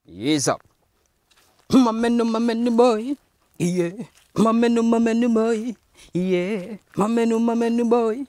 Yes, up. My menu boy. Yeah. My menu boy. Yeah. My menu boy.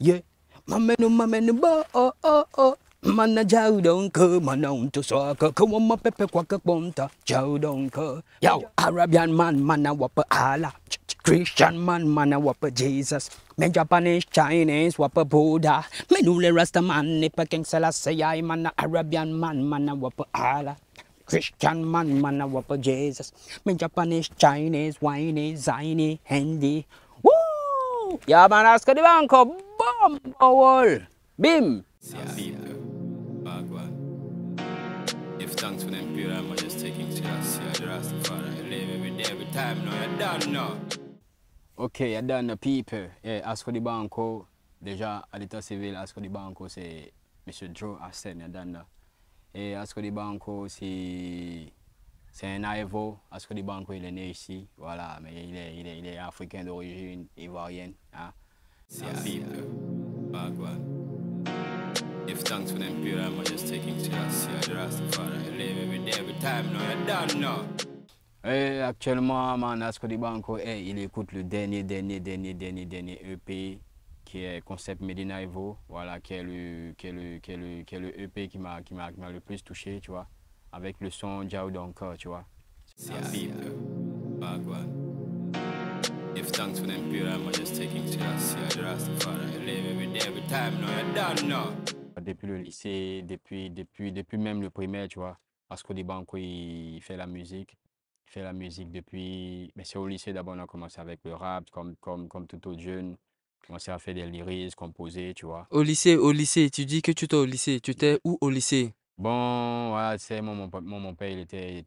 Yeah. My menu boy. Oh, oh, oh. Mana jauh dong ke mana untuk suaka kau mau pepe kuak bonta jauh dong ke yo Arabian man mana wapa Allah Christian man mana wapa Jesus men Japanese Chinese wapa Buddha menule Rasta man ni King Selassie mana Arabian man mana wapa Allah Christian man mana wapa Jesus men Japanese Chinese Chinese Zini Hindi woo ya man aska di bangko bom bawol bim Give thanks for them pure and majestic King Selassie, the Rastafari. You live every day, every time, now you're done now. Ok, il y a dans people. Asko di Banco, déjà à l'état civil, Asko di Banco, c'est M. Joe Assen, et Asko di Banco, c'est un Aevo. Asko di Banco, il est né ici, voilà, mais il est africain d'origine ivoirienne. Hein? People, Bagwan. Give thanks for them pure and majestic King Selassie, the Rastafari. You live every day, every time, now you're done now. Et actuellement, man, Asko di Banco, il écoute le dernier EP qui est Concept Medina Evo, voilà, qui est le EP qui m'a le plus touché, tu vois, avec le son Jao Donka, tu vois. People, Bagwan. Give thanks for them pure and majestic King Selassie, the Rastafari. You live every day, every time, now you're done now. Depuis le lycée, depuis même le primaire, tu vois, Asko di Banco, il fait la musique. Il fait la musique depuis... Mais c'est au lycée d'abord, on a commencé avec le rap, comme tout autre jeune. On a commencé à faire des lyrics, composer, tu vois. Au lycée, tu dis que tu étais au lycée. Tu étais où au lycée? Bon, voilà, tu sais, mon père, il était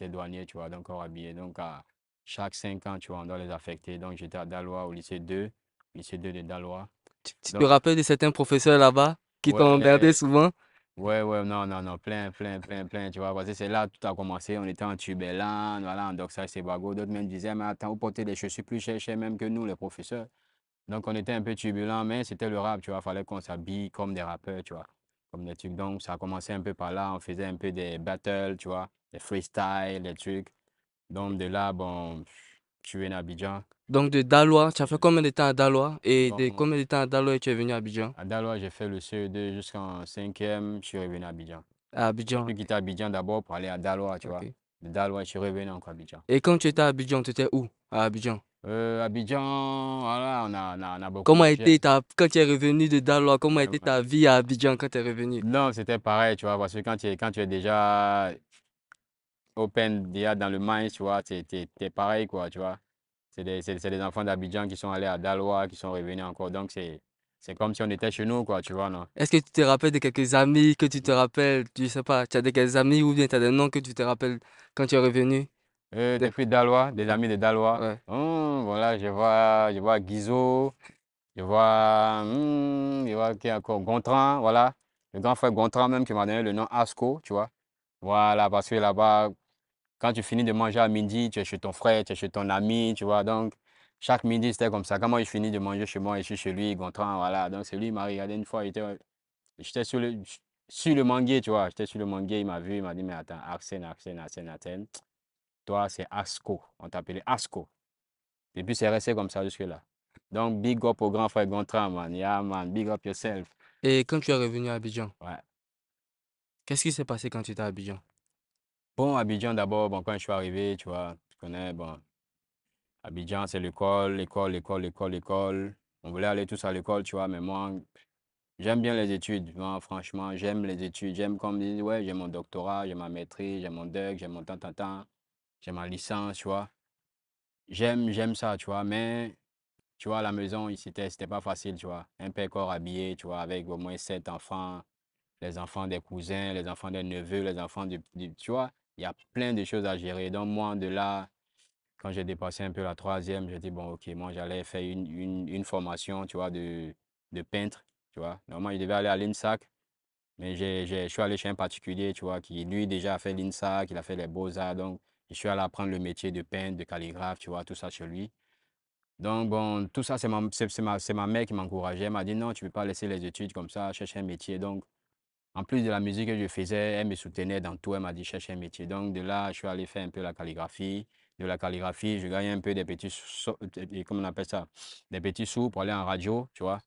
douanier, tu vois, donc on habillé. Donc, à chaque 5 ans, tu vois, on doit les affecter. Donc, j'étais à Dalois, au lycée 2 de Dalois. Tu te Donc, rappelles de certains professeurs là-bas qui t'ont emmerdé souvent? ouais, non, plein, tu vois, parce que c'est là que tout a commencé. On était en Tubelan, voilà, en Doxa Sebago. D'autres même disaient, mais attends, vous portez des chaussures plus chères même que nous, les professeurs. Donc, on était un peu turbulents, mais c'était le rap, tu vois, fallait qu'on s'habille comme des rappeurs, tu vois, comme des trucs. Donc, ça a commencé un peu par là. On faisait un peu des battles, tu vois, des freestyles, des trucs. Donc, de là, bon, je suis venu à Abidjan. Donc de Dalois, tu as fait combien de temps à Dalois? Et de Bon, combien de temps à Dalois et tu es venu à Abidjan? à Daloa, j'ai fait le CE2 jusqu'en 5e, je suis revenu à Abidjan. À Abidjan, J'ai quitté Abidjan d'abord pour aller à Daloa, tu vois. ok. De Daloa, je suis revenu encore à Abidjan. Et quand tu étais à Abidjan, tu étais où? À Abidjan. Abidjan, voilà, on a beaucoup Comment a bougé. été quand tu es revenu de Dalois, comment a été ta vie à Abidjan quand tu es revenu? Non, c'était pareil, tu vois, parce que quand tu es déjà open, déjà dans le mind, tu vois, t'es pareil, quoi, tu vois. C'est des enfants d'Abidjan qui sont allés à Daloa, qui sont revenus encore. Donc, c'est comme si on était chez nous, quoi, tu vois, non? Est-ce que tu te rappelles de quelques amis que tu te rappelles, tu sais pas, tu as quelques amis ou bien tu as des noms que tu te rappelles quand tu es revenu? Des- Depuis Daloa, des amis de Daloa. Ouais. Voilà, je vois Guizo, je vois qui encore Gontran, voilà. Le grand frère Gontran même qui m'a donné le nom Asco, tu vois. Voilà, parce que là-bas, quand tu finis de manger à midi, tu es chez ton frère, tu es chez ton ami, tu vois. Donc, chaque midi, c'était comme ça. Quand moi, je finis de manger chez moi, je suis chez lui, Gontran, voilà. Donc, c'est lui, il m'a regardé une fois, j'étais sur le manguier, tu vois. J'étais sur le manguier, il m'a vu, il m'a dit, mais attends, Arsène. Toi, c'est Asco. On t'appelait Asco. Et puis, c'est resté comme ça jusque-là. Donc, big up au grand frère Gontran, man. Yeah, man. Big up yourself. Et quand tu es revenu à Abidjan, Ouais. qu'est-ce qui s'est passé quand tu étais à Abidjan? Bon, Abidjan, d'abord, bon, quand je suis arrivé, tu vois, tu connais, bon, Abidjan, c'est l'école. On voulait aller tous à l'école, tu vois, mais moi, j'aime bien les études. Moi, franchement, j'aime les études. J'aime comme dire, ouais, j'ai mon doctorat, j'ai ma maîtrise, j'ai mon DEC, j'ai mon tant, j'ai ma licence, tu vois. J'aime ça, tu vois, mais tu vois, à la maison, c'était pas facile, tu vois. Un père corps habillé, tu vois, avec au moins 7 enfants, les enfants des cousins, les enfants des neveux, les enfants tu vois, il y a plein de choses à gérer. Donc, moi, de là, quand j'ai dépassé un peu la troisième, j'ai dit, bon, ok, moi, j'allais faire une formation, tu vois, de peintre, tu vois. Normalement, je devais aller à l'INSAC, mais je suis allé chez un particulier, tu vois, qui, lui, déjà a fait l'INSAC, il a fait les beaux-arts. Donc, je suis allé apprendre le métier de peintre, de calligraphe, tu vois, tout ça chez lui. Donc, bon, tout ça, c'est ma mère qui m'encourageait. Elle m'a dit, non, tu ne peux pas laisser les études comme ça, chercher un métier. Donc, En plus de la musique que je faisais, elle me soutenait dans tout. Elle m'a dit cherche un métier. Donc de là, je suis allé faire un peu la calligraphie. De la calligraphie, je gagnais un peu des petits comment on appelle ça? Des petits sous pour aller en radio, tu vois.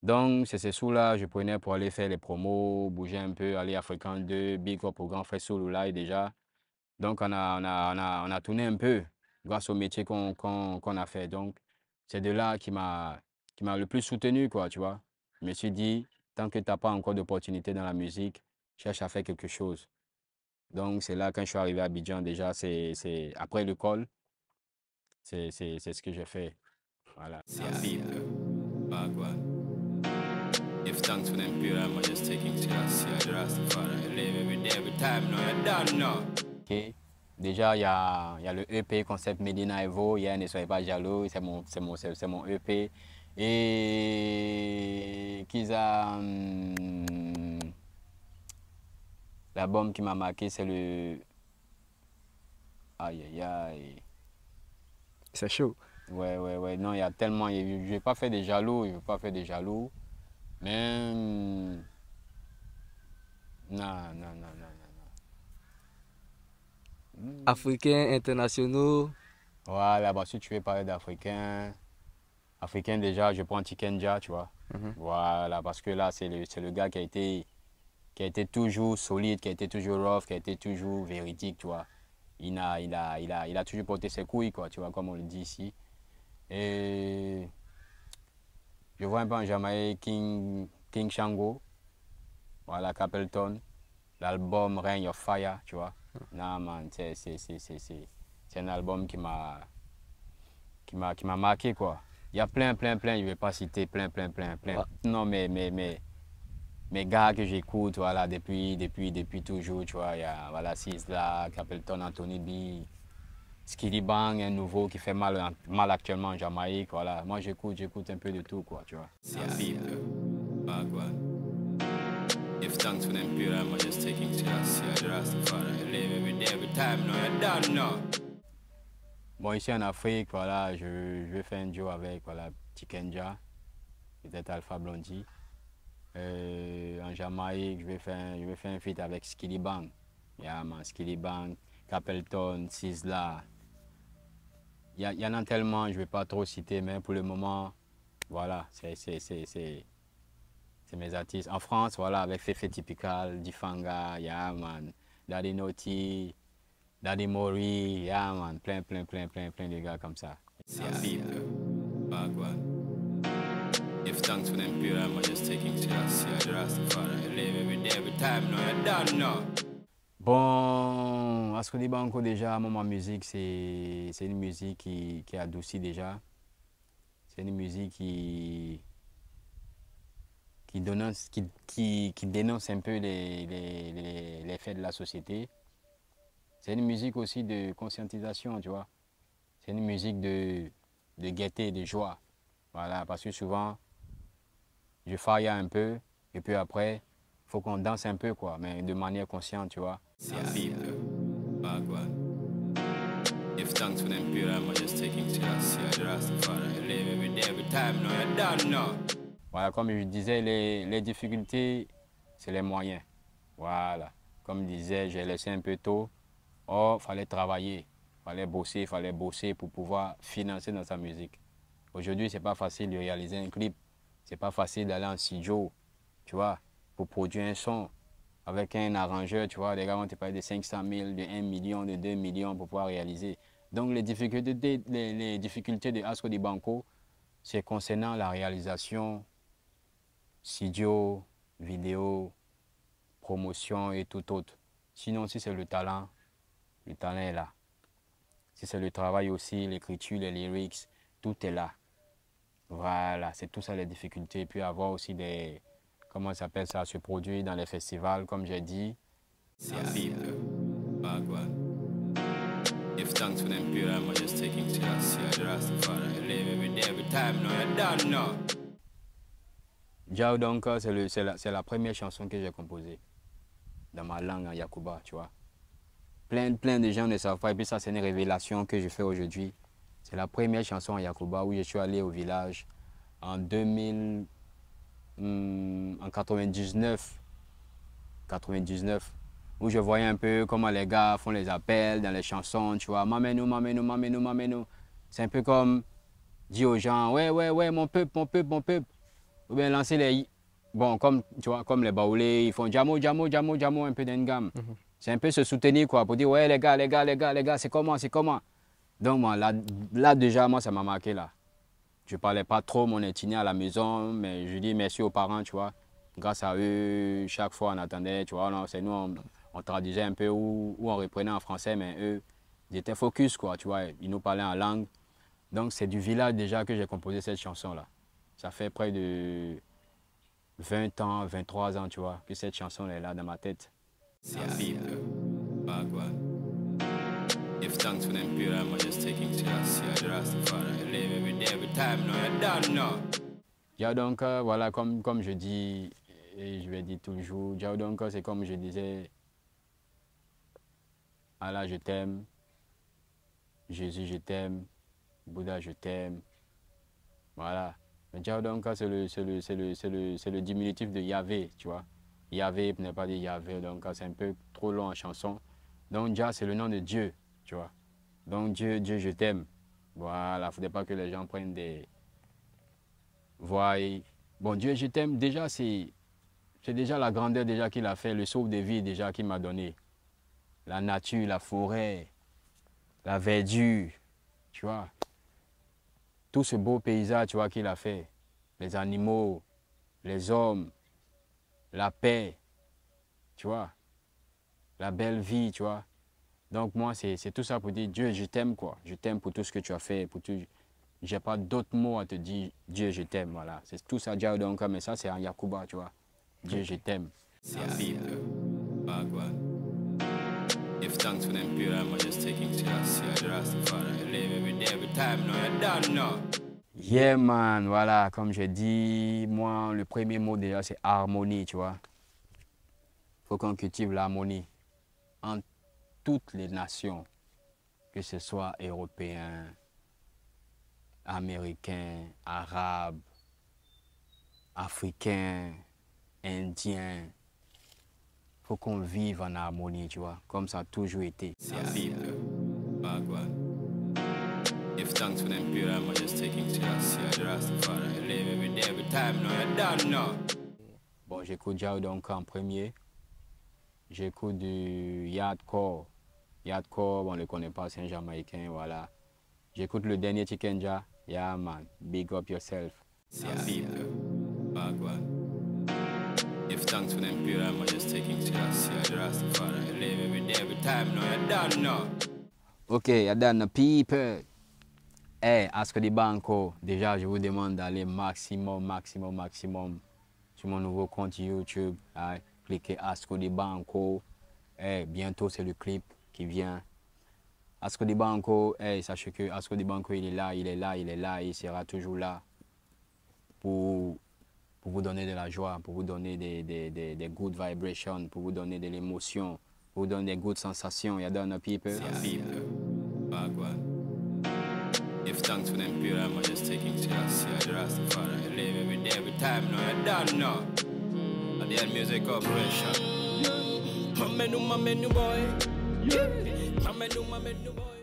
Donc c'est ces sous-là, je prenais pour aller faire les promos, bouger un peu, aller à Fréquence 2, Big Up au Grand Frère Souloulaï déjà. Donc on a tourné un peu grâce au métier qu'on a fait. Donc c'est de là qui m'a le plus soutenu, quoi, tu vois. Je me suis dit, tant que tu n'as pas encore d'opportunité dans la musique, cherche à faire quelque chose. Donc, c'est là, quand je suis arrivé à Abidjan, déjà, après l'école, c'est ce que j'ai fait. Voilà. Give thanks for them pure and majestic King Selassie, the Rastafari. I live every day, every time, now you're done now. Ok. Déjà, il y a le EP concept Medina Evo. Hier, ne soyez pas jaloux, c'est mon EP. Et qu'ils a l'album qui m'a marqué, c'est le. Aïe, aïe, aïe. C'est chaud. Ouais, ouais, ouais. Non, il y a tellement. Je ne vais pas faire des jaloux, je ne veux pas faire des jaloux. Mais. Non, non, non, non, non. Africains, internationaux. Voilà, bah, si tu veux parler d'Africains, Africain déjà, je prends Tikenja, tu vois. Voilà, parce que là, c'est le gars qui a été toujours solide, qui a été toujours rough, qui a été toujours véridique, tu vois. Il a toujours porté ses couilles, quoi, tu vois, comme on le dit ici. Et je vois un peu en Jamaïque King Shango, voilà, Capleton, l'album Reign of Fire, tu vois. Non, man, c'est un album qui m'a marqué, quoi. Il y a plein, je ne vais pas citer plein. Ah. Non, mes gars que j'écoute, voilà, depuis toujours, tu vois, il y a, voilà, Sizzla, Capleton, Anthony B, Skilly Bang, un nouveau qui fait mal actuellement en Jamaïque, voilà. Moi, j'écoute un peu de tout, quoi, tu vois. Give thanks for them pure and majestic King Selassie, the Rastafari. I live every day, every time, now you're done now. Bon, ici en Afrique, voilà, je vais faire un duo avec, voilà, Tikenja, peut-être Alpha Blondy. En Jamaïque, je vais faire un feat avec Skilly Bang. Yeah, man, Skilly Bang, Capleton, Sizzla. Il y en a tellement, je ne vais pas trop citer, mais pour le moment, voilà, c'est mes artistes. En France, voilà, avec Fefe Typical, Difanga, yeah, man, Daddy Naughty, Daddy Mori, yeah, man, plein de gars comme ça. Give thanks for them pure and majestic King Selassie, the Rastafari. I live every day, every time, now you're done now. Bon, Ascodi Banco déjà, moi, ma musique, c'est une musique qui adoucit déjà. C'est une musique qui dénonce un peu les faits de la société. C'est une musique aussi de conscientisation, tu vois. C'est une musique de gaieté, de joie. Voilà, parce que souvent, je faille un peu, et puis après, il faut qu'on danse un peu, quoi, mais de manière consciente, tu vois. Give thanks for them pure and majestic King Selassie, the Rastafari. I live every day, every time, now you're done now. Voilà, comme je disais, les difficultés, c'est les moyens. Voilà, comme je disais, j'ai laissé un peu tôt. Or, il fallait travailler, il fallait bosser pour pouvoir financer dans sa musique. Aujourd'hui, ce n'est pas facile de réaliser un clip. Ce n'est pas facile d'aller en studio, tu vois, pour produire un son avec un arrangeur, tu vois. Les gars vont te parler de 500 000, de 1 million, de 2 millions pour pouvoir réaliser. Donc, les difficultés de Ascodi Banco, c'est concernant la réalisation, studio, vidéo, promotion et tout autre. Sinon, si c'est le talent est là. Si c'est le travail aussi, l'écriture, les lyrics, tout est là. Voilà, c'est tout ça les difficultés. Puis avoir aussi des, comment ça s'appelle ça, se produire dans les festivals, comme j'ai dit. Give thanks for them pure and majestic King Selassie, the Rastafari. I live every day, every time, now you're done now. Jao Donka, c'est la première chanson que j'ai composée dans ma langue en Yakuba, tu vois. Plein de gens ne savent pas, et puis ça, c'est une révélation que je fais aujourd'hui. C'est la première chanson en Yakuba où je suis allé au village en 99. 99, où je voyais un peu comment les gars font les appels dans les chansons, tu vois, mamez-nous, mamez-nous, mamez-nous, mamez-nous. C'est un peu comme dire aux gens, ouais, mon peuple, mon peuple, mon peuple. Ou bien lancer les... Bon, comme, tu vois, comme les baoulés, ils font jamo, jamo, jamo, jamo, un peu d'engam. C'est un peu se soutenir, quoi, pour dire, ouais, les gars, c'est comment, c'est comment. Donc, moi, là, déjà, moi, ça m'a marqué, là. Je ne parlais pas trop mon ethnie à la maison, mais je dis merci aux parents, tu vois. Grâce à eux, chaque fois, on attendait, tu vois. C'est nous, on traduisait un peu ou on reprenait en français, mais eux, ils étaient focus, quoi, tu vois. Ils nous parlaient en langue. Donc, c'est du village déjà que j'ai composé cette chanson-là. Ça fait près de 20 ans, 23 ans, tu vois, que cette chanson est là dans ma tête. See a people, Bagwan. If thanks for them pure, I'm just taking to the sea, the Rastafari. I live every day, every time, no, you're done, no. Diao donc, voilà, comme je dis, et je vais dire toujours, Diao donc, c'est comme je disais, Allah, je t'aime, Jésus, je t'aime, Bouddha, je t'aime, voilà. Mais Diao donc, c'est le diminutif de Yahvé, tu vois. Yahvé n'est pas dit Yahvé, donc c'est un peu trop long en chanson. Donc Dia, c'est le nom de Dieu, tu vois. Donc Dieu, je t'aime. Voilà, il ne faudrait pas que les gens prennent des... Voient. Bon, Dieu, je t'aime, déjà, c'est déjà la grandeur déjà qu'il a fait, le sauve des vies déjà qu'il m'a donné. La nature, la forêt, la verdure, tu vois. Tout ce beau paysage, tu vois, qu'il a fait. Les animaux, les hommes, la paix, tu vois. La belle vie, tu vois. Donc moi, c'est tout ça pour dire, Dieu, je t'aime, quoi. Je t'aime pour tout ce que tu as fait, pour tout... J'ai pas d'autres mots à te dire, Dieu, je t'aime, voilà. C'est tout ça, Diao donc, mais ça, c'est en Yakuba, tu vois. Dieu, je t'aime. See a people, Bagwan. If thanks for them pure, I'm just taking to the sea, the Rastafari. I live every day, every time, no, you're done, no. Yeah, man, voilà, comme j'ai dit, moi, le premier mot déjà, c'est harmonie, tu vois. Faut qu'on cultive l'harmonie entre toutes les nations, que ce soit européens, américains, arabes, africains, indiens. Faut qu'on vive en harmonie, tu vois, comme ça a toujours été. See a people, Bagwan. If thanks for them pure, I'm just taking to the sea, the Rastafari. I live every day, every time, no, you're done, no. Bon, j'écoute Diao donc en premier. J'écoute du Yardcore. Yardcore, on ne le connaît pas, c'est un Jamaïcain, voilà. J'écoute le dernier Chikenja. Yeah, man, big up yourself. See a people, Bagwan. If thanks for them pure, I'm just taking to the sea, the Rastafari. I live every day, every time, no, you're done, no. Ok, Yadan, people. Hey, Ascodi Banco, déjà, je vous demande d'aller maximum sur mon nouveau compte YouTube. Cliquez Ascodi Banco. Hey, bientôt, c'est le clip qui vient. Ascodi Banco, hey, sachez que Ascodi Banco, il est là, il sera toujours là pour vous donner de la joie, pour vous donner des good vibrations, pour vous donner de l'émotion, pour vous donner des good sensations. Yadan, people. See a people, Bagwan. If thanks for them pure, I'm just taking to the sea, the Rastafari. I live every day, every time, no, you're done, no. And the music corporation. My menu boy. My menu boy.